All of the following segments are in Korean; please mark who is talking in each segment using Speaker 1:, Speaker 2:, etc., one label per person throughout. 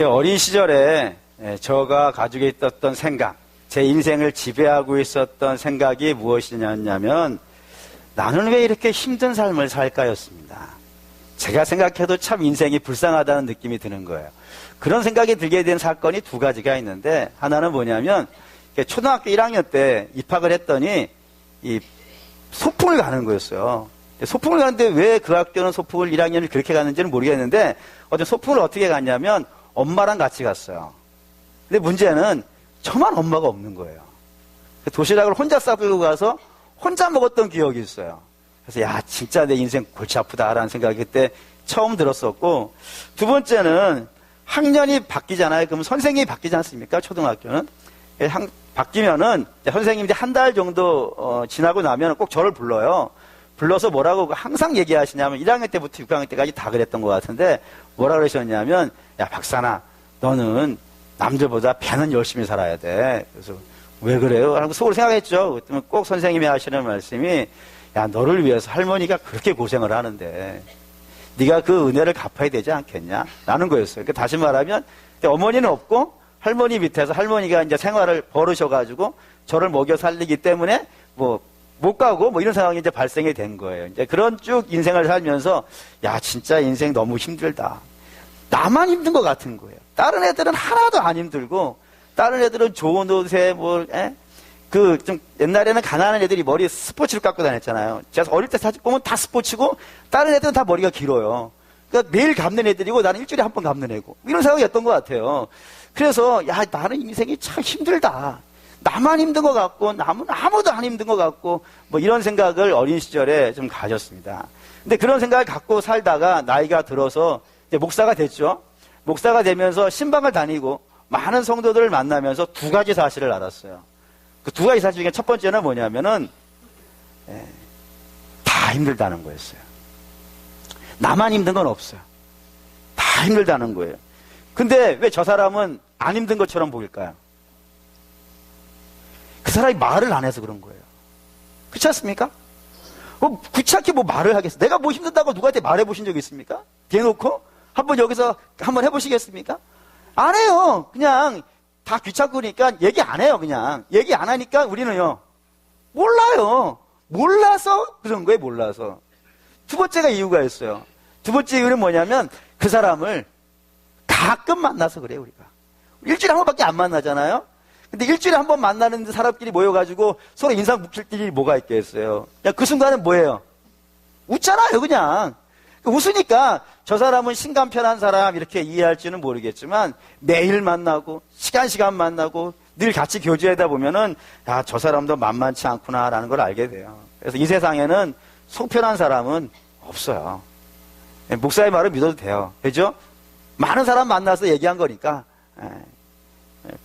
Speaker 1: 어린 시절에 저가 가지고 있었던 생각, 제 인생을 지배하고 있었던 생각이 무엇이냐면 나는 왜 이렇게 힘든 삶을 살까였습니다. 제가 생각해도 참 인생이 불쌍하다는 느낌이 드는 거예요. 그런 생각이 들게 된 사건이 두 가지가 있는데, 하나는 뭐냐면 초등학교 1학년 때 입학을 했더니 이 소풍을 가는 거였어요. 소풍을 가는데 왜 그 학교는 소풍을 1학년을 그렇게 갔는지는 모르겠는데, 어제 소풍을 어떻게 갔냐면 엄마랑 같이 갔어요. 근데 문제는 저만 엄마가 없는 거예요. 도시락을 혼자 싸들고 가서 혼자 먹었던 기억이 있어요. 그래서 야, 진짜 내 인생 골치 아프다라는 생각이 그때 처음 들었었고, 두 번째는 학년이 바뀌잖아요. 그럼 선생님이 바뀌지 않습니까? 초등학교는. 바뀌면은 선생님이 한 달 정도 지나고 나면 꼭 저를 불러요. 불러서 뭐라고 항상 얘기하시냐면 1학년 때부터 6학년 때까지 다 그랬던 것 같은데, 뭐라 그러셨냐면, 야, 박사나, 너는 남들보다 배는 열심히 살아야 돼. 그래서 왜 그래요? 하고 속으로 생각했죠. 그랬더니 꼭 선생님이 하시는 말씀이, 야, 너를 위해서 할머니가 그렇게 고생을 하는데 네가 그 은혜를 갚아야 되지 않겠냐? 라는 거였어요. 그러니까 다시 말하면 어머니는 없고 할머니 밑에서 할머니가 이제 생활을 벌으셔가지고 저를 먹여 살리기 때문에 못 가고 이런 상황이 이제 발생이 된 거예요. 이제 그런 쭉 인생을 살면서 야, 진짜 인생 너무 힘들다. 나만 힘든 것 같은 거예요. 다른 애들은 하나도 안 힘들고, 다른 애들은 좋은 옷에 좀 옛날에는 가난한 애들이 머리에 스포츠를 깎고 다녔잖아요. 제가 어릴 때 사진 보면 다 스포츠고, 다른 애들은 다 머리가 길어요. 그러니까 매일 감는 애들이고, 나는 일주일에 한 번 감는 애고, 이런 상황이었던 것 같아요. 그래서 야, 나는 인생이 참 힘들다. 나만 힘든 것 같고, 남은 아무도 안 힘든 것 같고, 이런 생각을 어린 시절에 좀 가졌습니다. 근데 그런 생각을 갖고 살다가 나이가 들어서 이제 목사가 됐죠. 목사가 되면서 신방을 다니고 많은 성도들을 만나면서 두 가지 사실을 알았어요. 그 두 가지 사실 중에 첫 번째는 뭐냐면은 다 힘들다는 거였어요. 나만 힘든 건 없어요. 다 힘들다는 거예요. 근데 왜 저 사람은 안 힘든 것처럼 보일까요? 그 사람이 말을 안 해서 그런 거예요. 그렇지 않습니까? 구차하게 말을 하겠어. 내가 힘든다고 누구한테 말해보신 적 있습니까? 대놓고? 여기서 한번 해보시겠습니까? 안 해요. 그냥 다 귀찮으니까 얘기 안 해요. 그냥 얘기 안 하니까 우리는요, 몰라요. 몰라서 그런 거예요. 몰라서. 두 번째가 이유가 있어요. 두 번째 이유는 뭐냐면 그 사람을 가끔 만나서 그래요. 우리가 일주일에 한 번밖에 안 만나잖아요. 근데 일주일에 한 번 만나는데 사람끼리 모여가지고 서로 인상 묵힐 일이 뭐가 있겠어요. 그 순간은 뭐예요? 웃잖아요. 그냥 웃으니까 저 사람은 심간편한 사람 이렇게 이해할지는 모르겠지만, 매일 만나고 시간 만나고 늘 같이 교제하다 보면은 야, 저 사람도 만만치 않구나라는 걸 알게 돼요. 그래서 이 세상에는 속 편한 사람은 없어요. 목사의 말을 믿어도 돼요. 그죠? 많은 사람 만나서 얘기한 거니까.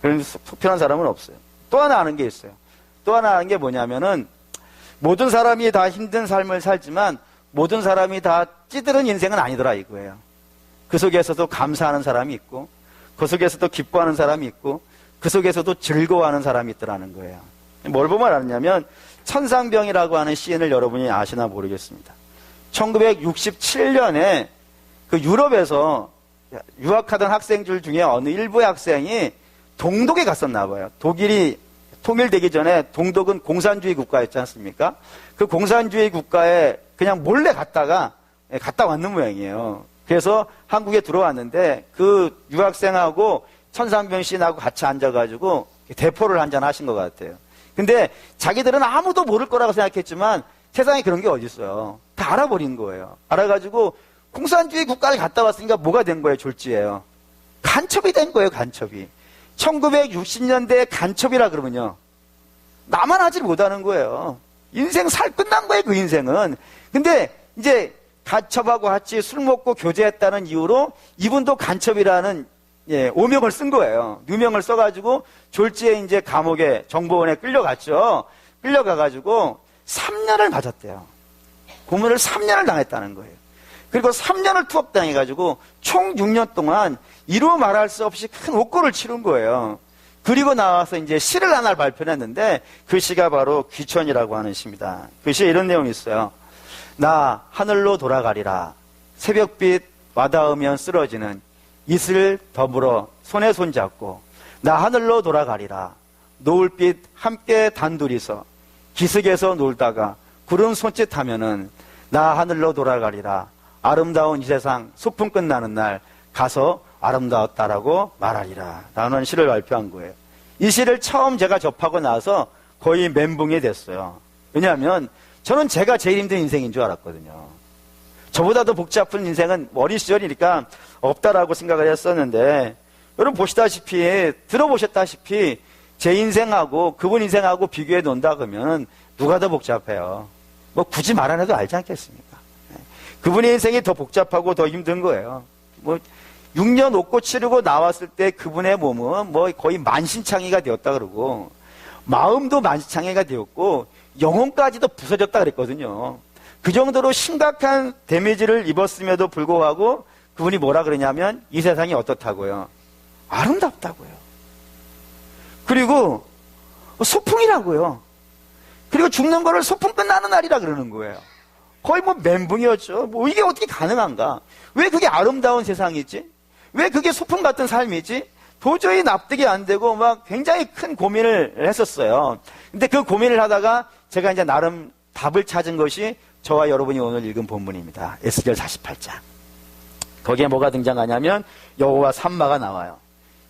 Speaker 1: 그런 속 편한 사람은 없어요. 또 하나 아는 게 있어요. 또 하나 아는 게 뭐냐면은, 모든 사람이 다 힘든 삶을 살지만 모든 사람이 다 찌들은 인생은 아니더라 이거예요. 그 속에서도 감사하는 사람이 있고, 그 속에서도 기뻐하는 사람이 있고, 그 속에서도 즐거워하는 사람이 있더라는 거예요. 뭘 보면 아느냐면 천상병이라고 하는 시인을 여러분이 아시나 모르겠습니다. 1967년에 그 유럽에서 유학하던 학생들 중에 어느 일부의 학생이 동독에 갔었나 봐요. 독일이 통일되기 전에 동독은 공산주의 국가였지 않습니까? 그 공산주의 국가에 그냥 몰래 갔다 왔는 모양이에요. 그래서 한국에 들어왔는데 그 유학생하고 천상병 시인하고 같이 앉아가지고 대포를 한잔 하신 것 같아요. 근데 자기들은 아무도 모를 거라고 생각했지만 세상에 그런 게 어디 있어요. 다 알아버린 거예요. 알아가지고 공산주의 국가를 갔다 왔으니까 뭐가 된 거예요? 졸지예요. 간첩이 된 거예요. 간첩이. 1960년대에 간첩이라 그러면요, 나만 하지 못하는 거예요. 인생 끝난 거예요. 그 인생은. 근데 이제 간첩하고 같이 술 먹고 교제했다는 이유로 이분도 간첩이라는 오명을 쓴 거예요. 누명을 써가지고 졸지에 이제 감옥에 정보원에 끌려갔죠. 끌려가가지고 3년을 맞았대요. 고문을 3년을 당했다는 거예요. 그리고 3년을 투옥당해가지고 총 6년 동안 이루 말할 수 없이 큰 옥고를 치른 거예요. 그리고 나와서 이제 시를 하나를 발표했는데 그 시가 바로 귀천이라고 하는 시입니다. 그 시에 이런 내용이 있어요. 나 하늘로 돌아가리라. 새벽빛 와닿으면 쓰러지는 이슬 더불어 손에 손잡고 나 하늘로 돌아가리라. 노을빛 함께 단둘이서 기슭에서 놀다가 구름 손짓하면은 나 하늘로 돌아가리라. 아름다운 이 세상 소풍 끝나는 날 가서 아름다웠다라고 말하리라 라는 시를 발표한 거예요. 이 시를 처음 제가 접하고 나서 거의 멘붕이 됐어요. 왜냐하면 저는 제가 제일 힘든 인생인 줄 알았거든요. 저보다 더 복잡한 인생은 어린 시절이니까 없다라고 생각을 했었는데, 여러분 보시다시피, 들어보셨다시피 제 인생하고 그분 인생하고 비교해 놓는다 그러면 누가 더 복잡해요? 뭐 굳이 말 안 해도 알지 않겠습니까? 그분의 인생이 더 복잡하고 더 힘든 거예요. 뭐 6년 옷고 치르고 나왔을 때 그분의 몸은 뭐 거의 만신창이가 되었다 그러고, 마음도 만신창이가 되었고 영혼까지도 부서졌다 그랬거든요. 그 정도로 심각한 데미지를 입었음에도 불구하고 그분이 뭐라 그러냐면 이 세상이 어떻다고요? 아름답다고요. 그리고 소풍이라고요. 그리고 죽는 거를 소풍 끝나는 날이라 그러는 거예요. 거의 뭐 멘붕이었죠. 뭐 이게 어떻게 가능한가? 왜 그게 아름다운 세상이지? 왜 그게 소풍 같은 삶이지? 도저히 납득이 안 되고 막 굉장히 큰 고민을 했었어요. 근데 그 고민을 하다가 제가 이제 나름 답을 찾은 것이 저와 여러분이 오늘 읽은 본문입니다. 에스겔 48장. 거기에 뭐가 등장하냐면 여호와 삼마가 나와요.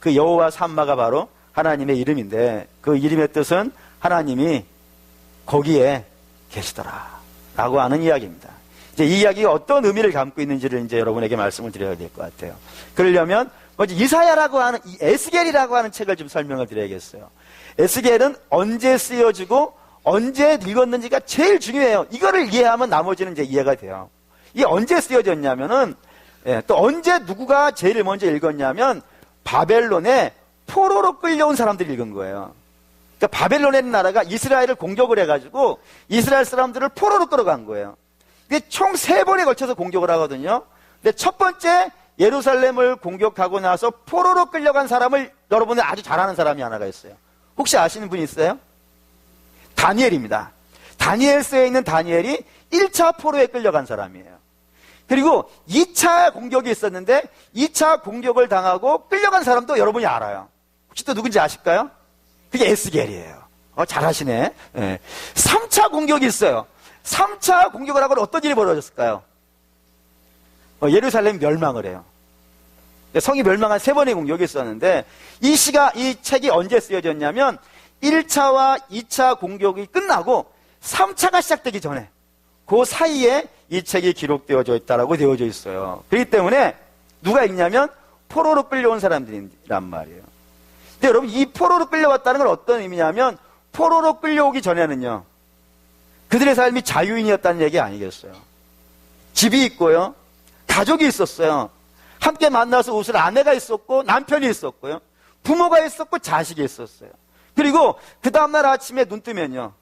Speaker 1: 그 여호와 삼마가 바로 하나님의 이름인데, 그 이름의 뜻은 하나님이 거기에 계시더라 라고 하는 이야기입니다. 이제 이 이야기가 어떤 의미를 담고 있는지를 이제 여러분에게 말씀을 드려야 될 것 같아요. 그러려면 먼저 이사야라고 하는 이 에스겔이라고 하는 책을 좀 설명을 드려야겠어요. 에스겔은 언제 쓰여지고 언제 읽었는지가 제일 중요해요. 이거를 이해하면 나머지는 이제 이해가 돼요. 이게 언제 쓰여졌냐면은, 또 언제 누구가 제일 먼저 읽었냐면 바벨론에 포로로 끌려온 사람들이 읽은 거예요. 그러니까 바벨론이라는 나라가 이스라엘을 공격을 해가지고 이스라엘 사람들을 포로로 끌어간 거예요. 근데 총 3번에 걸쳐서 공격을 하거든요. 근데 첫 번째 예루살렘을 공격하고 나서 포로로 끌려간 사람을 여러분들 아주 잘 아는 사람이 하나가 있어요. 혹시 아시는 분 있어요? 다니엘입니다. 다니엘서에 있는 다니엘이 1차 포로에 끌려간 사람이에요. 그리고 2차 공격이 있었는데 2차 공격을 당하고 끌려간 사람도 여러분이 알아요. 혹시 또 누군지 아실까요? 그게 에스겔이에요. 잘하시네. 3차 공격이 있어요. 3차 공격을 하고 어떤 일이 벌어졌을까요? 예루살렘이 멸망을 해요. 성이 멸망한 3번의 공격이 있었는데, 이 책이 언제 쓰여졌냐면 1차와 2차 공격이 끝나고 3차가 시작되기 전에 그 사이에 이 책이 기록되어져 있다라고 되어져 있어요. 그렇기 때문에 누가 읽냐면 포로로 끌려온 사람들이란 말이에요. 근데 여러분, 이 포로로 끌려왔다는 건 어떤 의미냐면, 포로로 끌려오기 전에는요, 그들의 삶이 자유인이었다는 얘기 아니겠어요? 집이 있고요, 가족이 있었어요. 함께 만나서 웃을 아내가 있었고 남편이 있었고요, 부모가 있었고 자식이 있었어요. 그리고 그 다음날 아침에 눈 뜨면요,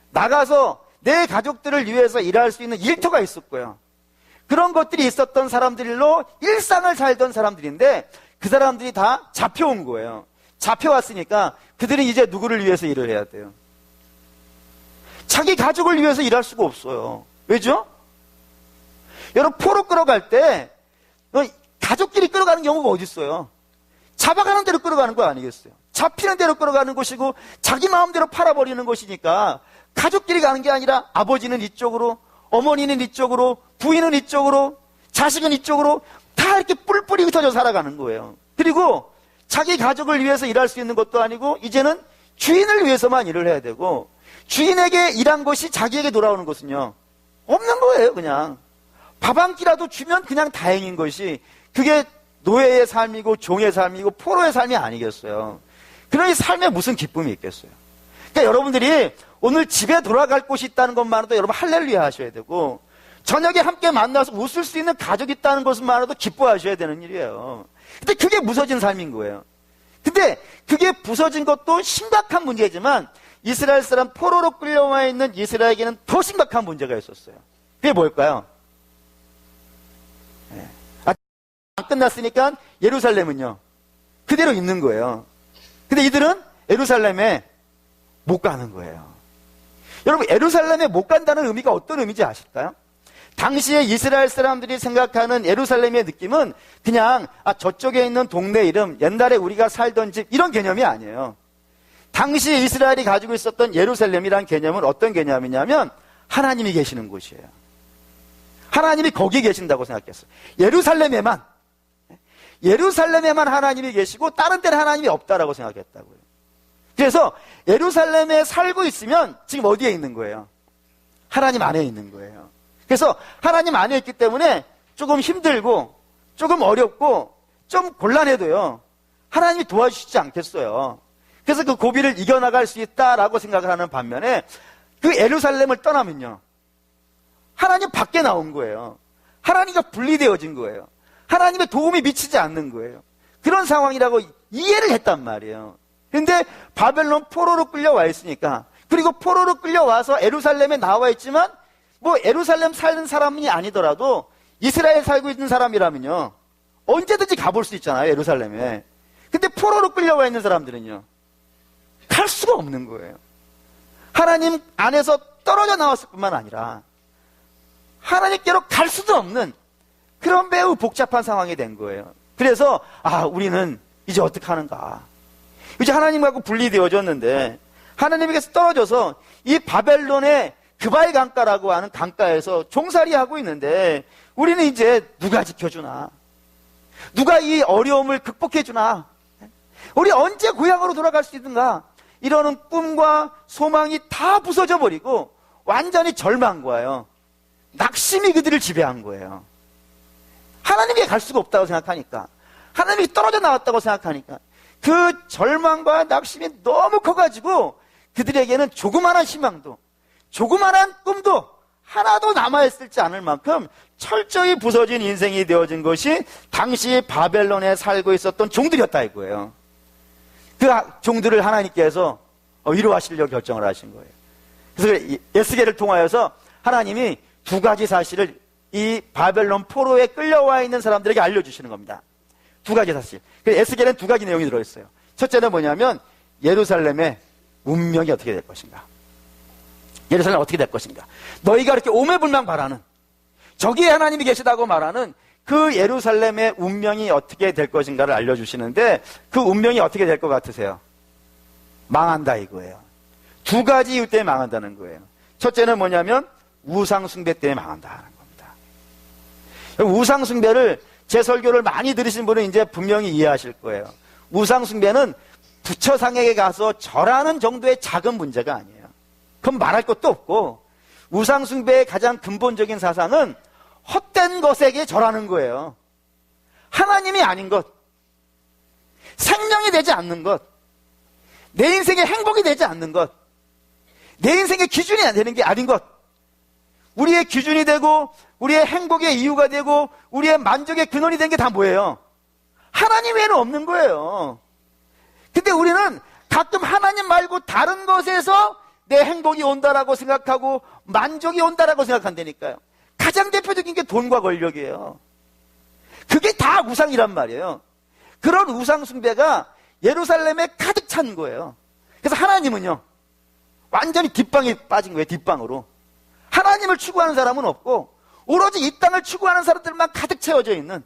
Speaker 1: 나가서 내 가족들을 위해서 일할 수 있는 일터가 있었고요. 그런 것들이 있었던 사람들로 일상을 살던 사람들인데, 그 사람들이 다 잡혀온 거예요. 잡혀왔으니까 그들은 이제 누구를 위해서 일을 해야 돼요? 자기 가족을 위해서 일할 수가 없어요. 왜죠? 여러분, 포로 끌어갈 때 가족끼리 끌어가는 경우가 어디 있어요? 잡아가는 대로 끌어가는 거 아니겠어요? 잡히는 대로 끌어가는 것이고 자기 마음대로 팔아버리는 것이니까, 가족끼리 가는 게 아니라 아버지는 이쪽으로, 어머니는 이쪽으로, 부인은 이쪽으로, 자식은 이쪽으로 다 이렇게 뿔뿔이 흩어져 살아가는 거예요. 그리고 자기 가족을 위해서 일할 수 있는 것도 아니고 이제는 주인을 위해서만 일을 해야 되고, 주인에게 일한 것이 자기에게 돌아오는 것은요, 없는 거예요. 그냥 밥 한 끼라도 주면 그냥 다행인 것이, 그게 노예의 삶이고 종의 삶이고 포로의 삶이 아니겠어요. 그러니 삶에 무슨 기쁨이 있겠어요. 그러니까 여러분들이 오늘 집에 돌아갈 곳이 있다는 것만으로도 여러분 할렐루야 하셔야 되고, 저녁에 함께 만나서 웃을 수 있는 가족이 있다는 것만으로도 기뻐하셔야 되는 일이에요. 근데 그게 무서진 삶인 거예요. 근데 그게 부서진 것도 심각한 문제지만, 이스라엘 사람 포로로 끌려와 있는 이스라엘에게는 더 심각한 문제가 있었어요. 그게 뭘까요? 안 끝났으니까 예루살렘은요, 그대로 있는 거예요. 근데 이들은 예루살렘에 못 가는 거예요. 여러분, 예루살렘에 못 간다는 의미가 어떤 의미인지 아실까요? 당시에 이스라엘 사람들이 생각하는 예루살렘의 느낌은 그냥 저쪽에 있는 동네 이름, 옛날에 우리가 살던 집 이런 개념이 아니에요. 당시에 이스라엘이 가지고 있었던 예루살렘이란 개념은 어떤 개념이냐면 하나님이 계시는 곳이에요. 하나님이 거기 계신다고 생각했어요. 예루살렘에만 하나님이 계시고 다른 데는 하나님이 없다라고 생각했다고요. 그래서 예루살렘에 살고 있으면 지금 어디에 있는 거예요? 하나님 안에 있는 거예요. 그래서 하나님 안에 있기 때문에 조금 힘들고 조금 어렵고 좀 곤란해도요, 하나님이 도와주시지 않겠어요. 그래서 그 고비를 이겨나갈 수 있다라고 생각을 하는 반면에 그 예루살렘을 떠나면요, 하나님 밖에 나온 거예요. 하나님과 분리되어진 거예요. 하나님의 도움이 미치지 않는 거예요. 그런 상황이라고 이해를 했단 말이에요. 근데 바벨론 포로로 끌려와 있으니까, 그리고 포로로 끌려와서 예루살렘에 나와 있지만 뭐 예루살렘 사는 사람이 아니더라도 이스라엘 살고 있는 사람이라면요, 언제든지 가볼 수 있잖아요, 예루살렘에. 근데 포로로 끌려와 있는 사람들은요, 갈 수가 없는 거예요. 하나님 안에서 떨어져 나왔을 뿐만 아니라 하나님께로 갈 수도 없는 그런 매우 복잡한 상황이 된 거예요. 그래서 우리는 이제 어떻게 하는가. 이제 하나님하고 분리되어졌는데 하나님에게서 떨어져서 이 바벨론의 그바이 강가라고 하는 강가에서 종살이하고 있는데 우리는 이제 누가 지켜주나? 누가 이 어려움을 극복해주나? 우리 언제 고향으로 돌아갈 수 있는가? 이러는 꿈과 소망이 다 부서져 버리고 완전히 절망과요, 낙심이 그들을 지배한 거예요. 하나님께 갈 수가 없다고 생각하니까, 하나님이 떨어져 나왔다고 생각하니까 그 절망과 낙심이 너무 커가지고 그들에게는 조그마한 희망도, 조그마한 꿈도 하나도 남아있을지 않을 만큼 철저히 부서진 인생이 되어진 것이 당시 바벨론에 살고 있었던 종들이었다 이거예요. 그 종들을 하나님께서 위로하시려고 결정을 하신 거예요. 그래서 에스겔을 통하여서 하나님이 두 가지 사실을 이 바벨론 포로에 끌려와 있는 사람들에게 알려주시는 겁니다. 두 가지 사실. 그래서 에스겔은 두 가지 내용이 들어있어요. 첫째는 뭐냐면 예루살렘의 운명이 어떻게 될 것인가. 예루살렘 어떻게 될 것인가. 너희가 이렇게 오매불망 바라는, 저기에 하나님이 계시다고 말하는 그 예루살렘의 운명이 어떻게 될 것인가를 알려주시는데, 그 운명이 어떻게 될 것 같으세요? 망한다 이거예요. 두 가지 이유 때문에 망한다는 거예요. 첫째는 뭐냐면 우상숭배 때문에 망한다 하는 겁니다. 우상숭배를, 제 설교를 많이 들으신 분은 이제 분명히 이해하실 거예요. 우상숭배는 부처상에게 가서 절하는 정도의 작은 문제가 아니에요. 그럼 말할 것도 없고, 우상숭배의 가장 근본적인 사상은 헛된 것에게 절하는 거예요. 하나님이 아닌 것, 생명이 되지 않는 것, 내 인생의 행복이 되지 않는 것, 내 인생의 기준이 안 되는 게 아닌 것, 우리의 기준이 되고 우리의 행복의 이유가 되고 우리의 만족의 근원이 된 게 다 뭐예요? 하나님 외에는 없는 거예요. 근데 우리는 가끔 하나님 말고 다른 것에서 내 행복이 온다라고 생각하고 만족이 온다라고 생각한다니까요. 가장 대표적인 게 돈과 권력이에요. 그게 다 우상이란 말이에요. 그런 우상 숭배가 예루살렘에 가득 찬 거예요. 그래서 하나님은요, 완전히 뒷방에 빠진 거예요. 뒷방으로. 하나님을 추구하는 사람은 없고 오로지 이 땅을 추구하는 사람들만 가득 채워져 있는,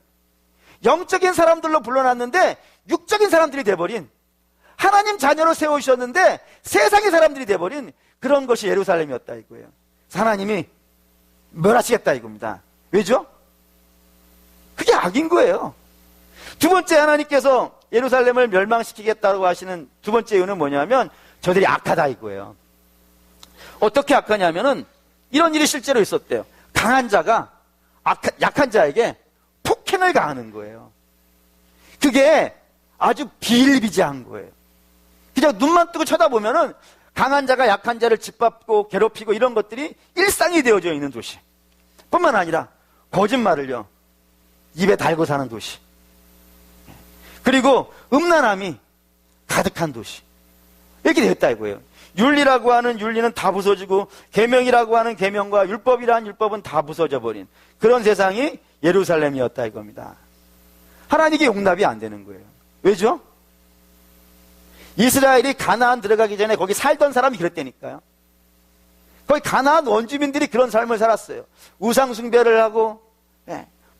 Speaker 1: 영적인 사람들로 불러놨는데 육적인 사람들이 돼버린, 하나님 자녀로 세우셨는데 세상의 사람들이 돼버린 그런 것이 예루살렘이었다 이거예요. 하나님이 멸하시겠다 이겁니다. 왜죠? 그게 악인 거예요. 두 번째, 하나님께서 예루살렘을 멸망시키겠다고 하시는 두 번째 이유는 뭐냐면 저들이 악하다 이거예요. 어떻게 악하냐면은 이런 일이 실제로 있었대요. 강한 자가 약한 자에게 폭행을 가하는 거예요. 그게 아주 비일비재한 거예요. 그냥 눈만 뜨고 쳐다보면은 강한 자가 약한 자를 짓밟고 괴롭히고 이런 것들이 일상이 되어져 있는 도시. 뿐만 아니라 거짓말을요, 입에 달고 사는 도시. 그리고 음란함이 가득한 도시. 이렇게 되었다 이거예요. 윤리라고 하는 윤리는 다 부서지고 계명이라고 하는 계명과 율법이라는 율법은 다 부서져 버린 그런 세상이 예루살렘이었다 이겁니다. 하나님께 용납이 안 되는 거예요. 왜죠? 이스라엘이 가나안 들어가기 전에 거기 살던 사람이 그랬다니까요. 거의 가나안 원주민들이 그런 삶을 살았어요. 우상숭배를 하고,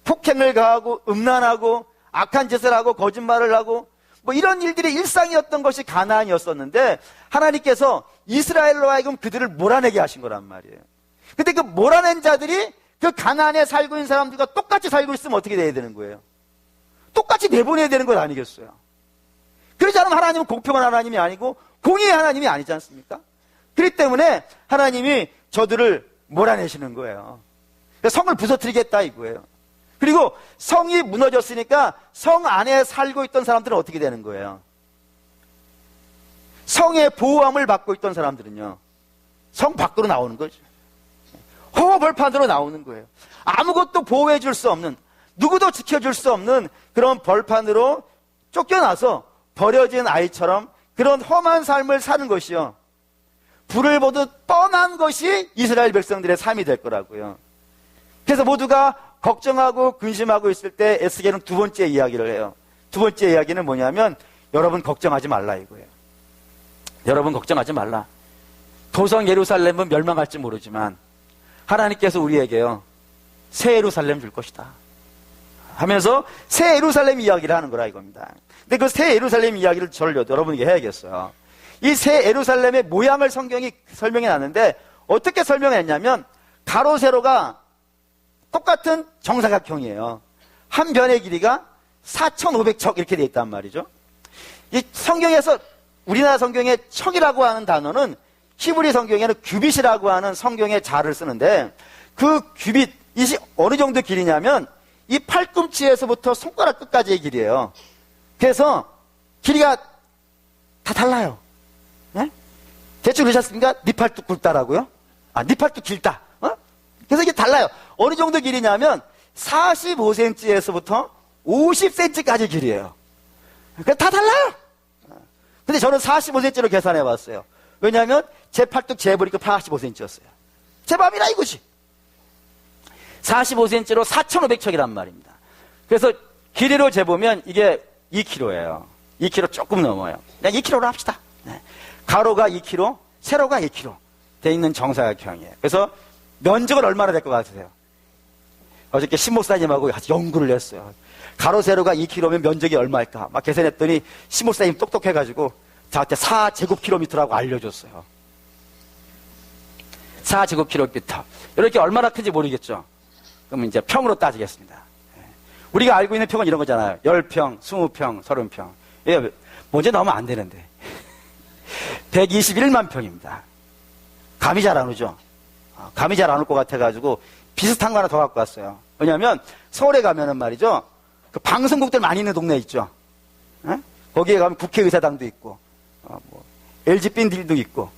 Speaker 1: 폭행을 가하고, 음란하고, 악한 짓을 하고, 거짓말을 하고, 뭐 이런 일들이 일상이었던 것이 가나안이었었는데, 하나님께서 이스라엘로 하여금 그들을 몰아내게 하신 거란 말이에요. 근데 그 몰아낸 자들이 그 가나안에 살고 있는 사람들과 똑같이 살고 있으면 어떻게 돼야 되는 거예요? 똑같이 내보내야 되는 것 아니겠어요? 그러지 않으면 하나님은 공평한 하나님이 아니고 공의의 하나님이 아니지 않습니까? 그렇기 때문에 하나님이 저들을 몰아내시는 거예요. 성을 부서뜨리겠다 이거예요. 그리고 성이 무너졌으니까 성 안에 살고 있던 사람들은 어떻게 되는 거예요? 성의 보호함을 받고 있던 사람들은요, 성 밖으로 나오는 거죠. 허허벌판으로 나오는 거예요. 아무것도 보호해 줄 수 없는, 누구도 지켜줄 수 없는 그런 벌판으로 쫓겨나서 버려진 아이처럼 그런 험한 삶을 사는 것이요, 불을 보듯 뻔한 것이 이스라엘 백성들의 삶이 될 거라고요. 그래서 모두가 걱정하고 근심하고 있을 때 에스겔은 두 번째 이야기를 해요. 두 번째 이야기는 뭐냐면, 여러분 걱정하지 말라 이거예요. 여러분 걱정하지 말라. 도성 예루살렘은 멸망할지 모르지만 하나님께서 우리에게요, 새 예루살렘 줄 것이다 하면서 새 예루살렘 이야기를 하는 거라 이겁니다. 근데 그 새 예루살렘 이야기를 저를 여러분에게 해야겠어요. 이 새 예루살렘의 모양을 성경이 설명해 놨는데, 어떻게 설명했냐면 가로 세로가 똑같은 정사각형이에요. 한 변의 길이가 4,500척 이렇게 돼 있단 말이죠. 이 성경에서, 우리나라 성경에 척이라고 하는 단어는 히브리 성경에는 규빗이라고 하는 성경의 자를 쓰는데, 그 규빗이 어느 정도 길이냐면 이 팔꿈치에서부터 손가락 끝까지의 길이에요. 그래서 길이가 다 달라요. 네? 대충 그러셨습니까? 네 팔뚝 굵다라고요? 네 팔뚝 길다. 그래서 이게 달라요. 어느 정도 길이냐면 45cm에서부터 50cm까지 길이에요. 그러니까 다 달라요. 근데 저는 45cm로 계산해 봤어요. 왜냐하면 제 팔뚝 재보니까 45cm였어요. 제 맘이라 이거지. 45cm로 4,500척이란 말입니다. 그래서 길이로 재보면 이게 2kg예요. 2kg 조금 넘어요. 그냥 2kg로 합시다. 네. 가로가 2kg, 세로가 2kg 돼 있는 정사각형이에요. 그래서 면적은 얼마나 될 것 같으세요? 어저께 신목사님하고 같이 연구를 했어요. 가로 세로가 2kg면 면적이 얼마일까? 막 계산했더니 신목사님 똑똑해가지고 저한테 4제곱킬로미터라고 알려줬어요. 4제곱킬로미터. 이렇게 얼마나 큰지 모르겠죠? 그러면 이제 평으로 따지겠습니다. 우리가 알고 있는 평은 이런 거잖아요. 10평, 20평, 30평. 예, 먼저 넣으면 안 되는데. 121만 평입니다. 감이 잘 안 오죠? 감이 잘 안 올 것 같아가지고 비슷한 거 하나 더 갖고 왔어요. 왜냐면 서울에 가면은 말이죠, 그 방송국들 많이 있는 동네 있죠? 거기에 가면 국회의사당도 있고, LG 빌딩도 있고,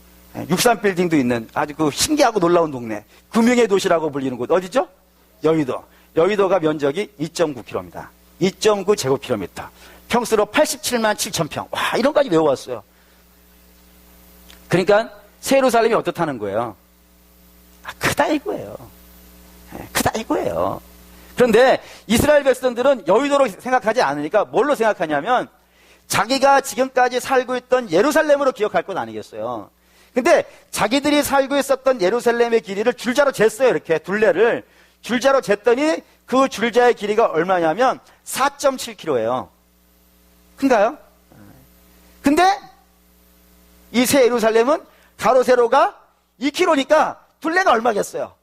Speaker 1: 63 빌딩도 있는 아주 그 신기하고 놀라운 동네, 금융의 도시라고 불리는 곳 어디죠? 여의도. 여의도가 면적이 2.9km입니다. 2.9제곱킬로미터. 평수로 87만 7천 평. 와, 이런 까지 외워왔어요. 그러니까 새 예루살렘이 어떻다는 거예요? 크다 이거예요. 크다 이거예요. 그런데 이스라엘 백성들은 여의도로 생각하지 않으니까 뭘로 생각하냐면, 자기가 지금까지 살고 있던 예루살렘으로 기억할 건 아니겠어요. 근데 자기들이 살고 있었던 예루살렘의 길이를 줄자로 쟀어요. 이렇게 둘레를 줄자로 쟀더니 그 줄자의 길이가 얼마냐면 4.7km예요. 큰가요? 근데 이 새 예루살렘은 가로 세로가 2km니까 둘레가 얼마겠어요?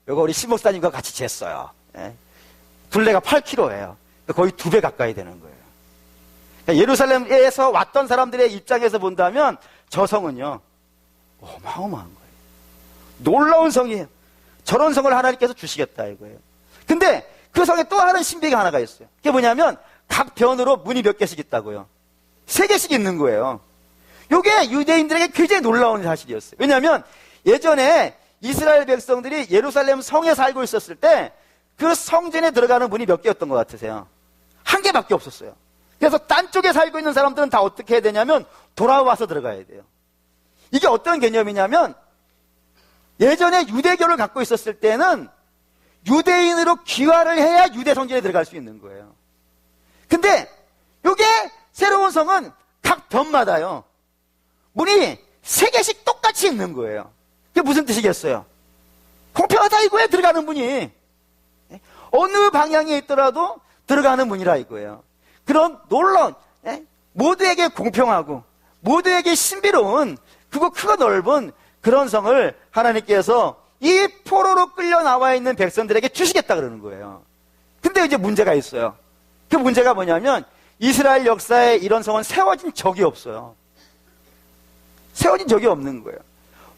Speaker 1: 이거 우리 신목사님과 같이 쟀어요. 둘레가 8km예요. 거의 2배 가까이 되는 거예요. 예루살렘에서 왔던 사람들의 입장에서 본다면 저 성은요, 어마어마한 거예요. 놀라운 성이에요. 저런 성을 하나님께서 주시겠다 이거예요. 근데 그 성에 또 다른 신비가 하나가 있어요. 그게 뭐냐면 각 변으로 문이 몇 개씩 있다고요. 3개씩 있는 거예요. 이게 유대인들에게 굉장히 놀라운 사실이었어요. 왜냐하면 예전에 이스라엘 백성들이 예루살렘 성에 살고 있었을 때 그 성전에 들어가는 문이 몇 개였던 것 같으세요? 1개밖에 없었어요. 그래서 딴 쪽에 살고 있는 사람들은 다 어떻게 해야 되냐면 돌아와서 들어가야 돼요. 이게 어떤 개념이냐면, 예전에 유대교를 갖고 있었을 때는 유대인으로 귀화를 해야 유대 성전에 들어갈 수 있는 거예요. 근데 이게 새로운 성은 각 변마다요, 문이 3개씩 똑같이 있는 거예요. 그게 무슨 뜻이겠어요? 공평하다 이거예요. 들어가는 문이. 어느 방향에 있더라도 들어가는 문이라 이거예요. 그런 놀라운, 모두에게 공평하고 모두에게 신비로운, 그거 크고 넓은 그런 성을 하나님께서 이 포로로 끌려 나와 있는 백성들에게 주시겠다 그러는 거예요. 근데 이제 문제가 있어요. 그 문제가 뭐냐면 이스라엘 역사에 이런 성은 세워진 적이 없어요. 세워진 적이 없는 거예요.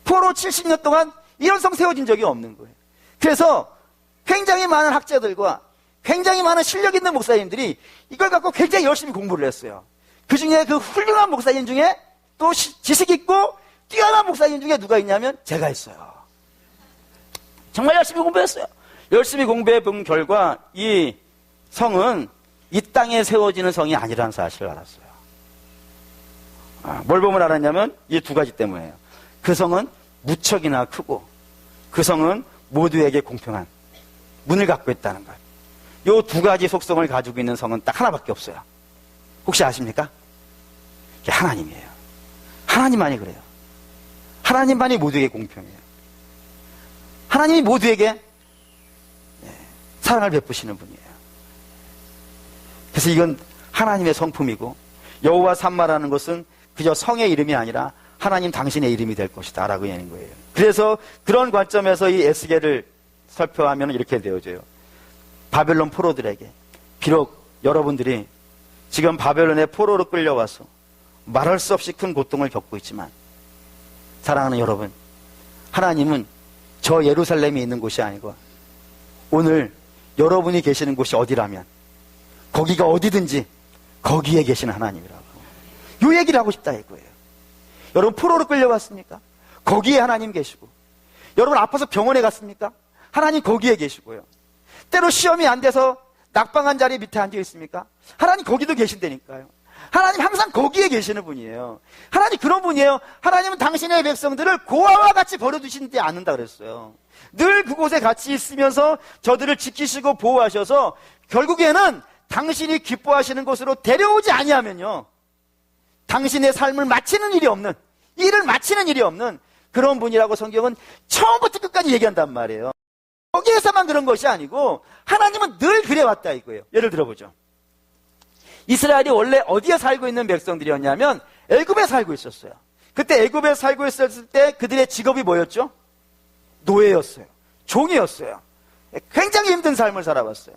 Speaker 1: 포로 70년 동안 이런 성 세워진 적이 없는 거예요. 그래서 굉장히 많은 학자들과 굉장히 많은 실력 있는 목사님들이 이걸 갖고 굉장히 열심히 공부를 했어요. 그 중에 그 훌륭한 목사님 중에 또 지식 있고 뛰어난 목사님 중에 누가 있냐면 제가 있어요. 정말 열심히 공부했어요. 열심히 공부해 본 결과 이 성은 이 땅에 세워지는 성이 아니라는 사실을 알았어요. 뭘 보면 알았냐면 이 두 가지 때문이에요. 그 성은 무척이나 크고 그 성은 모두에게 공평한 문을 갖고 있다는 것. 이 두 가지 속성을 가지고 있는 성은 딱 하나밖에 없어요. 혹시 아십니까? 그게 하나님이에요. 하나님만이 그래요. 하나님만이 모두에게 공평해요. 하나님이 모두에게 사랑을 베푸시는 분이에요. 그래서 이건 하나님의 성품이고 여호와 삼마라는 것은 그저 성의 이름이 아니라 하나님 당신의 이름이 될 것이다 라고 하는 거예요. 그래서 그런 관점에서 이 에스겔을 살펴하면 이렇게 되어져요. 바벨론 포로들에게 비록 여러분들이 지금 바벨론의 포로로 끌려와서 말할 수 없이 큰 고통을 겪고 있지만 사랑하는 여러분, 하나님은 저 예루살렘이 있는 곳이 아니고 오늘 여러분이 계시는 곳이 어디라면 거기가 어디든지 거기에 계신 하나님이라고. 이 얘기를 하고 싶다 이거예요. 여러분 포로로 끌려왔습니까? 거기에 하나님 계시고, 여러분 아파서 병원에 갔습니까? 하나님 거기에 계시고요. 때로 시험이 안 돼서 낙방한 자리 밑에 앉아 있습니까? 하나님 거기도 계신다니까요. 하나님 항상 거기에 계시는 분이에요. 하나님 그런 분이에요. 하나님은 당신의 백성들을 고아와 같이 버려두시지 않는다 그랬어요. 늘 그곳에 같이 있으면서 저들을 지키시고 보호하셔서 결국에는 당신이 기뻐하시는 곳으로 데려오지 아니하면요, 당신의 삶을 마치는 일이 없는, 일을 마치는 일이 없는 그런 분이라고 성경은 처음부터 끝까지 얘기한단 말이에요. 거기에서만 그런 것이 아니고 하나님은 늘 그래왔다 이거예요. 예를 들어보죠. 이스라엘이 원래 어디에 살고 있는 백성들이었냐면 애굽에 살고 있었어요. 그때 애굽에 살고 있었을 때 그들의 직업이 뭐였죠? 노예였어요. 종이었어요. 굉장히 힘든 삶을 살아왔어요.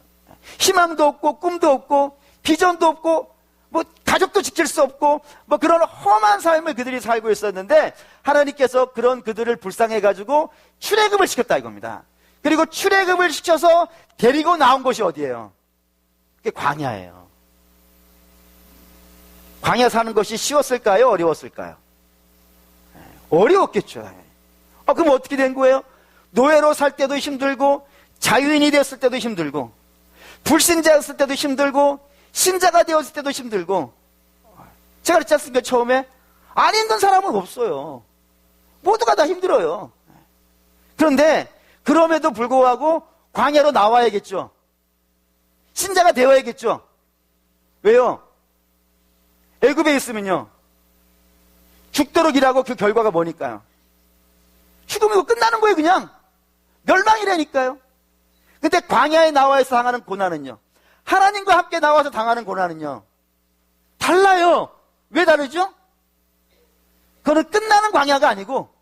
Speaker 1: 희망도 없고 꿈도 없고 비전도 없고 뭐 가족도 지킬 수 없고 뭐 그런 험한 삶을 그들이 살고 있었는데 하나님께서 그런 그들을 불쌍해가지고 출애굽을 시켰다 이겁니다. 그리고 출애굽을 시켜서 데리고 나온 곳이 어디예요? 그게 광야예요. 광야 사는 것이 쉬웠을까요? 어려웠을까요? 어려웠겠죠. 그럼 어떻게 된 거예요? 노예로 살 때도 힘들고 자유인이 됐을 때도 힘들고 불신자였을 때도 힘들고 신자가 되었을 때도 힘들고. 제가 그랬지 않습니까? 처음에 안 힘든 사람은 없어요. 모두가 다 힘들어요. 그런데 그럼에도 불구하고 광야로 나와야겠죠. 신자가 되어야겠죠. 왜요? 애굽에 있으면요 죽도록 일하고 그 결과가 뭐니까요? 죽음이고 끝나는 거예요. 그냥 멸망이라니까요. 근데 광야에 나와서 당하는 고난은요, 하나님과 함께 나와서 당하는 고난은요 달라요. 왜 다르죠? 그거는 끝나는 광야가 아니고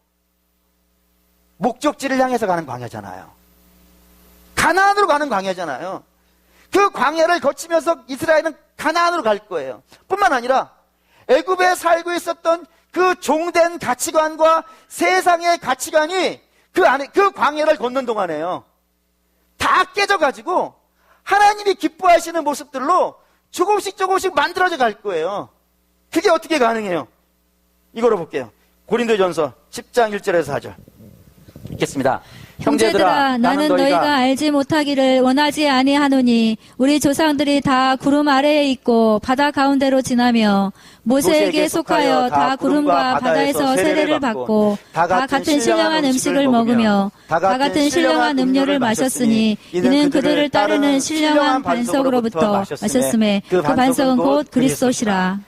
Speaker 1: 목적지를 향해서 가는 광야잖아요. 가나안으로 가는 광야잖아요. 그 광야를 거치면서 이스라엘은 가나안으로 갈 거예요. 뿐만 아니라 애굽에 살고 있었던 그 종된 가치관과 세상의 가치관이 그 안에, 그 광야를 걷는 동안에요 다 깨져가지고 하나님이 기뻐하시는 모습들로 조금씩 조금씩 만들어져 갈 거예요. 그게 어떻게 가능해요? 이거로 볼게요. 고린도전서 10장 1절에서 4절 읽겠습니다.
Speaker 2: 형제들아, 나는 너희가 알지 못하기를 원하지 아니하노니 우리 조상들이 다 구름 아래에 있고 바다 가운데로 지나며 모세에게 속하여 다 구름과 바다에서 세례를 받고 다 같은 신령한 음식을 먹으며 다 같은 신령한 음료를 마셨으니 이는 그들을 따르는 신령한 반석으로부터 마셨음에 그 반석은 곧 그리스도시라.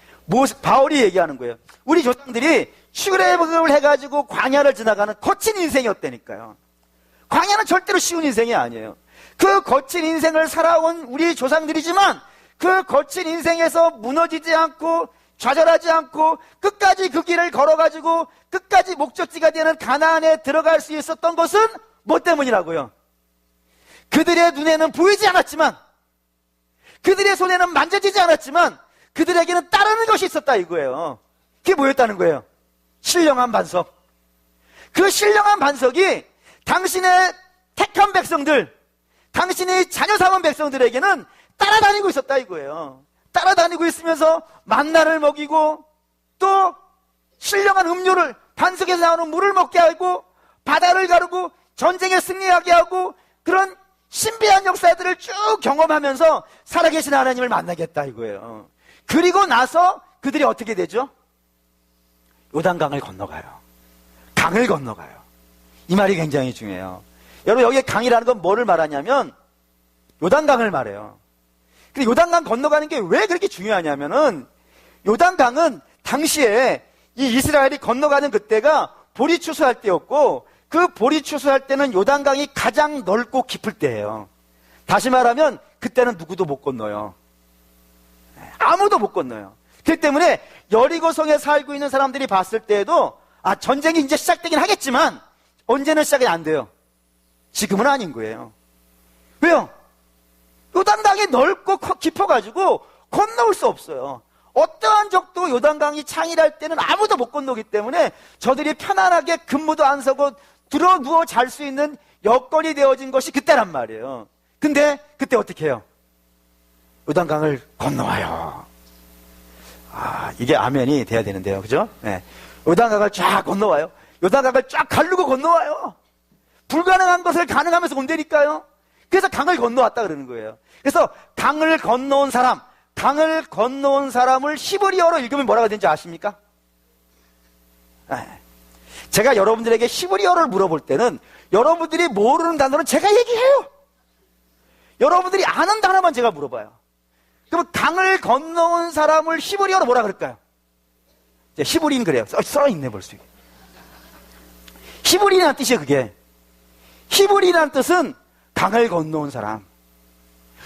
Speaker 1: 바울이 얘기하는 거예요. 우리 조상들이 출애굽을 해가지고 광야를 지나가는 거친 인생이었다니까요. 광야는 절대로 쉬운 인생이 아니에요. 그 거친 인생을 살아온 우리 조상들이지만 그 거친 인생에서 무너지지 않고 좌절하지 않고 끝까지 그 길을 걸어가지고 끝까지 목적지가 되는 가나안에 들어갈 수 있었던 것은 뭐 때문이라고요? 그들의 눈에는 보이지 않았지만, 그들의 손에는 만져지지 않았지만 그들에게는 따르는 것이 있었다 이거예요. 그게 뭐였다는 거예요? 신령한 반석. 그 신령한 반석이 당신의 택한 백성들, 당신이 자녀 삼은 백성들에게는 따라다니고 있었다 이거예요. 따라다니고 있으면서 만나를 먹이고 또 신령한 음료를, 반석에서 나오는 물을 먹게 하고 바다를 가르고 전쟁에 승리하게 하고 그런 신비한 역사들을 쭉 경험하면서 살아계신 하나님을 만나겠다 이거예요. 그리고 나서 그들이 어떻게 되죠? 요단강을 건너가요. 강을 건너가요. 이 말이 굉장히 중요해요. 여러분, 여기에 강이라는 건 뭐를 말하냐면 요단강을 말해요. 근데 요단강 건너가는 게 왜 그렇게 중요하냐면은 요단강은 당시에 이 이스라엘이 건너가는 그때가 보리 추수할 때였고, 그 보리 추수할 때는 요단강이 가장 넓고 깊을 때예요. 다시 말하면 그때는 누구도 못 건너요. 아무도 못 건너요. 그렇기 때문에 여리고성에 살고 있는 사람들이 봤을 때에도 전쟁이 이제 시작되긴 하겠지만 언제는 시작이 안 돼요. 지금은 아닌 거예요. 왜요? 요단강이 넓고 깊어가지고 건너올 수 없어요. 어떠한 적도 요단강이 창이랄 때는 아무도 못 건너기 때문에 저들이 편안하게 근무도 안 서고 들어 누워 잘 수 있는 여건이 되어진 것이 그때란 말이에요. 근데 그때 어떻게 해요? 요단강을 건너와요. 이게 아멘이 돼야 되는데요. 그죠? 네. 요단강을 쫙 건너와요. 요단강을 쫙 가르고 건너와요. 불가능한 것을 가능하면서 온다니까요. 그래서 강을 건너왔다 그러는 거예요. 그래서 강을 건너온 사람을 히브리어로 읽으면 뭐라고 되는지 아십니까? 제가 여러분들에게 히브리어를 물어볼 때는 여러분들이 모르는 단어는 제가 얘기해요. 여러분들이 아는 단어만 제가 물어봐요. 그럼 강을 건너온 사람을 히브리어로 뭐라 그럴까요? 히브리는 그래요. 써있네 벌써. 히브리라는 뜻이에요. 그게 히브리라는 뜻은 강을 건너온 사람.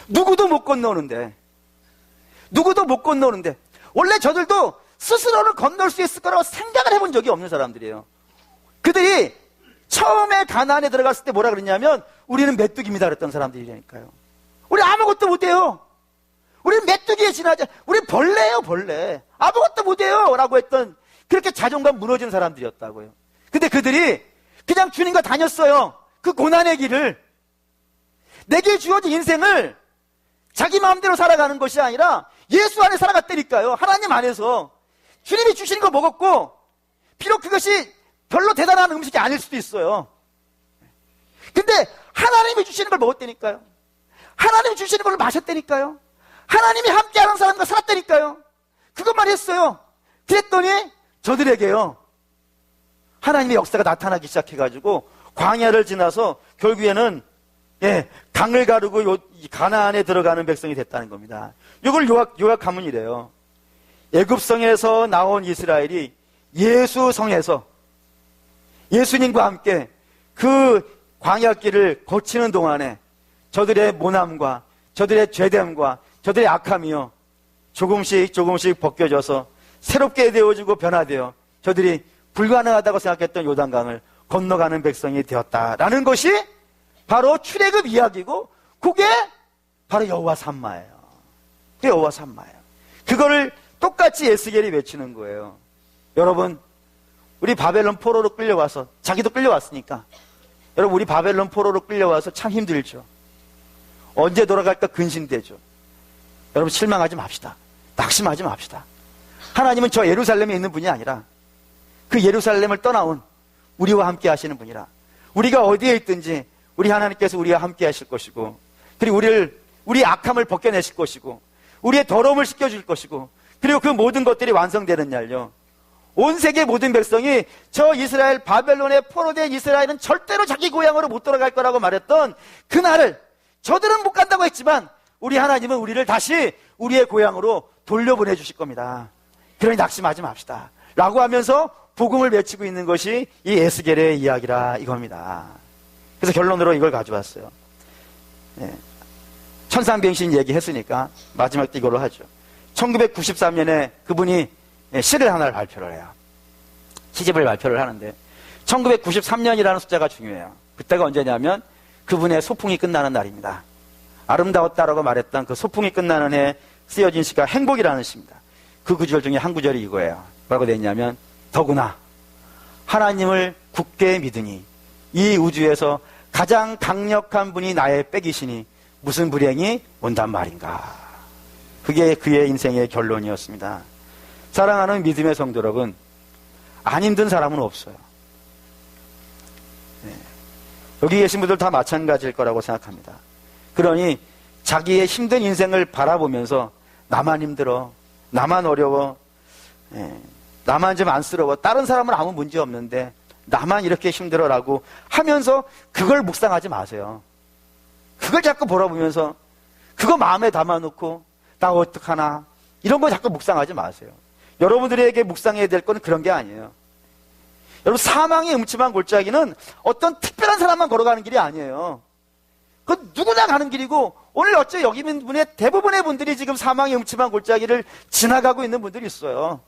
Speaker 1: 누구도 못 건너오는데 원래 저들도 스스로를 건널 수 있을 거라고 생각을 해본 적이 없는 사람들이에요. 그들이 처음에 가나안에 들어갔을 때 뭐라 그랬냐면 우리는 메뚜기입니다 그랬던 사람들이라니까요. 우리 아무것도 못해요. 우리 메뚜기에 지나자. 우리 벌레예요, 벌레. 아무것도 못해요 라고 했던, 그렇게 자존감 무너진 사람들이었다고요. 근데 그들이 그냥 주님과 다녔어요. 그 고난의 길을. 내게 주어진 인생을 자기 마음대로 살아가는 것이 아니라 예수 안에 살아갔다니까요. 하나님 안에서 주님이 주시는 거 먹었고, 비록 그것이 별로 대단한 음식이 아닐 수도 있어요. 근데 하나님이 주시는 걸 먹었다니까요. 하나님이 주시는 걸 마셨다니까요. 하나님이 함께하는 사람과 살았다니까요. 그것만 했어요. 그랬더니 저들에게요, 하나님의 역사가 나타나기 시작해가지고 광야를 지나서 결국에는 강을 가르고 가나안에 들어가는 백성이 됐다는 겁니다. 이걸 요약하면 이래요. 애굽성에서 나온 이스라엘이 예수성에서 예수님과 함께 그 광야길을 거치는 동안에 저들의 모남과 저들의 죄됨과 저들의 악함이요 조금씩 벗겨져서 새롭게 되어지고 변화되어 저들이 불가능하다고 생각했던 요단강을 건너가는 백성이 되었다라는 것이 바로 출애굽 이야기고, 그게 바로 여호와 삼마예요. 그게 여호와 삼마예요. 그거를 똑같이 에스겔이 외치는 거예요. 여러분, 우리 바벨론 포로로 끌려와서, 자기도 끌려왔으니까, 여러분, 우리 바벨론 포로로 끌려와서 참 힘들죠. 언제 돌아갈까 근심되죠. 여러분, 실망하지 맙시다. 낙심하지 맙시다. 하나님은 저 예루살렘에 있는 분이 아니라 그 예루살렘을 떠나온 우리와 함께 하시는 분이라, 우리가 어디에 있든지 우리 하나님께서 우리와 함께 하실 것이고, 그리고 우리의 악함을 벗겨내실 것이고, 우리의 더러움을 씻겨줄 것이고, 그리고 그 모든 것들이 완성되는 날요, 온 세계 모든 백성이 저 이스라엘, 바벨론에 포로된 이스라엘은 절대로 자기 고향으로 못 돌아갈 거라고 말했던 그날을, 저들은 못 간다고 했지만 우리 하나님은 우리를 다시 우리의 고향으로 돌려보내 주실 겁니다. 그러니 낙심하지 맙시다 라고 하면서 복음을 외치고 있는 것이 이 에스겔의 이야기라 이겁니다. 그래서 결론으로 이걸 가져왔어요. 천상병신 얘기했으니까 마지막 때 이걸로 하죠. 1993년에 그분이 시를 하나를 발표를 해요. 시집을 발표를 하는데 1993년이라는 숫자가 중요해요. 그때가 언제냐면 그분의 소풍이 끝나는 날입니다. 아름다웠다라고 말했던 그 소풍이 끝나는 해에 쓰여진 시가 행복이라는 시입니다. 그 구절 중에 한 구절이 이거예요. 뭐라고 되어 있냐면 더구나 하나님을 굳게 믿으니 이 우주에서 가장 강력한 분이 나의 백이시니 무슨 불행이 온단 말인가. 그게 그의 인생의 결론이었습니다. 사랑하는 믿음의 성도 여러분, 안 힘든 사람은 없어요. 여기 계신 분들 다 마찬가지일 거라고 생각합니다. 그러니 자기의 힘든 인생을 바라보면서 나만 힘들어, 나만 어려워, 나만 좀 안쓰러워, 다른 사람은 아무 문제 없는데 나만 이렇게 힘들어라고 하면서 그걸 묵상하지 마세요. 그걸 자꾸 바라보면서 그거 마음에 담아놓고 나 어떡하나 이런 거 자꾸 묵상하지 마세요. 여러분들에게 묵상해야 될 건 그런 게 아니에요. 여러분, 사망의 음침한 골짜기는 어떤 특별한 사람만 걸어가는 길이 아니에요. 그건 누구나 가는 길이고, 오늘 어째 여기 있는 분의 대부분의 분들이 지금 사망의 음침한 골짜기를 지나가고 있는 분들이 있어요.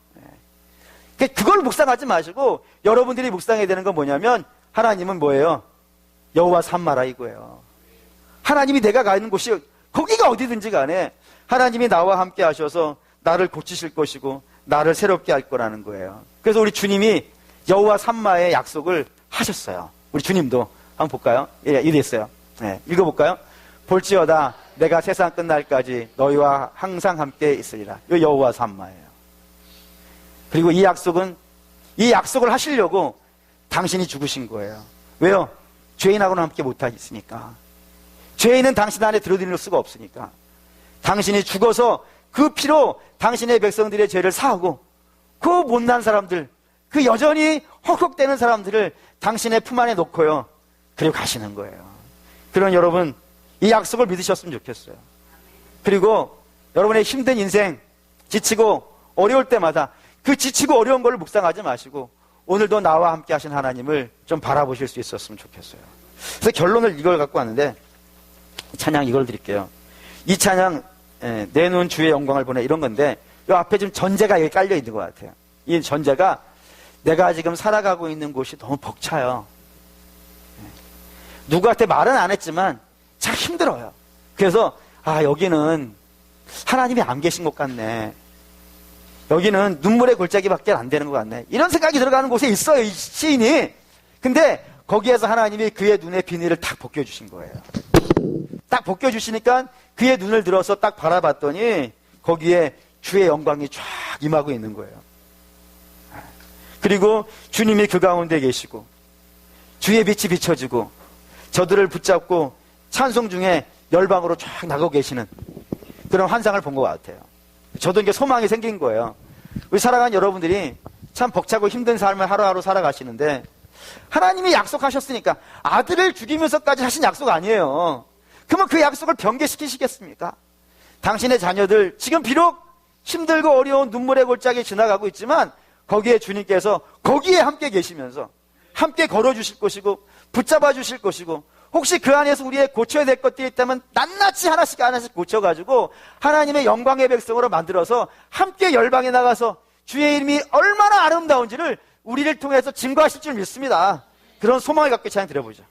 Speaker 1: 그걸 묵상하지 마시고 여러분들이 묵상해야 되는 건 뭐냐면 하나님은 뭐예요? 여호와 삼마라 이거예요. 하나님이 내가 가는 곳이 거기가 어디든지 간에 하나님이 나와 함께 하셔서 나를 고치실 것이고 나를 새롭게 할 거라는 거예요. 그래서 우리 주님이 여호와 삼마의 약속을 하셨어요. 우리 주님도 한번 볼까요? 예, 이래 있어요. 네, 읽어볼까요? 볼지어다 내가 세상 끝날까지 너희와 항상 함께 있으리라. 이 여호와 삼마예요. 그리고 이 약속을 하시려고 당신이 죽으신 거예요. 왜요? 죄인하고는 함께 못하겠으니까. 죄인은 당신 안에 들어들일 수가 없으니까. 당신이 죽어서 그 피로 당신의 백성들의 죄를 사하고 그 못난 사람들, 그 여전히 헉헉대는 사람들을 당신의 품 안에 놓고요. 그리고 가시는 거예요. 그런 여러분, 이 약속을 믿으셨으면 좋겠어요. 그리고 여러분의 힘든 인생, 지치고 어려울 때마다 그 지치고 어려운 걸 묵상하지 마시고 오늘도 나와 함께 하신 하나님을 좀 바라보실 수 있었으면 좋겠어요. 그래서 결론을 이걸 갖고 왔는데 찬양 이걸 드릴게요. 이 찬양 내 눈 주의 영광을 보내 이런 건데 이 앞에 지금 전제가 여기 깔려 있는 것 같아요. 이 전제가 내가 지금 살아가고 있는 곳이 너무 벅차요. 누구한테 말은 안 했지만 참 힘들어요. 그래서 여기는 하나님이 안 계신 것 같네. 여기는 눈물의 골짜기밖에 안 되는 것 같네. 이런 생각이 들어가는 곳에 있어요, 이 시인이. 근데 거기에서 하나님이 그의 눈의 비닐을 딱 벗겨주신 거예요. 딱 벗겨주시니까 그의 눈을 들어서 딱 바라봤더니 거기에 주의 영광이 쫙 임하고 있는 거예요. 그리고 주님이 그 가운데 계시고 주의 빛이 비춰지고 저들을 붙잡고 찬송 중에 열방으로 쫙 나가고 계시는 그런 환상을 본 것 같아요. 저도 이게 소망이 생긴 거예요. 우리 살아가는 여러분들이 참 벅차고 힘든 삶을 하루하루 살아가시는데 하나님이 약속하셨으니까 아들을 죽이면서까지 하신 약속 아니에요. 그러면 그 약속을 변개시키시겠습니까? 당신의 자녀들 지금 비록 힘들고 어려운 눈물의 골짜기에 지나가고 있지만 거기에 주님께서 거기에 함께 계시면서 함께 걸어주실 것이고 붙잡아 주실 것이고 혹시 그 안에서 우리의 고쳐야 될 것들이 있다면 낱낱이 하나씩 고쳐가지고 하나님의 영광의 백성으로 만들어서 함께 열방에 나가서 주의 이름이 얼마나 아름다운지를 우리를 통해서 증거하실 줄 믿습니다. 그런 소망을 갖고 찬양 드려보죠.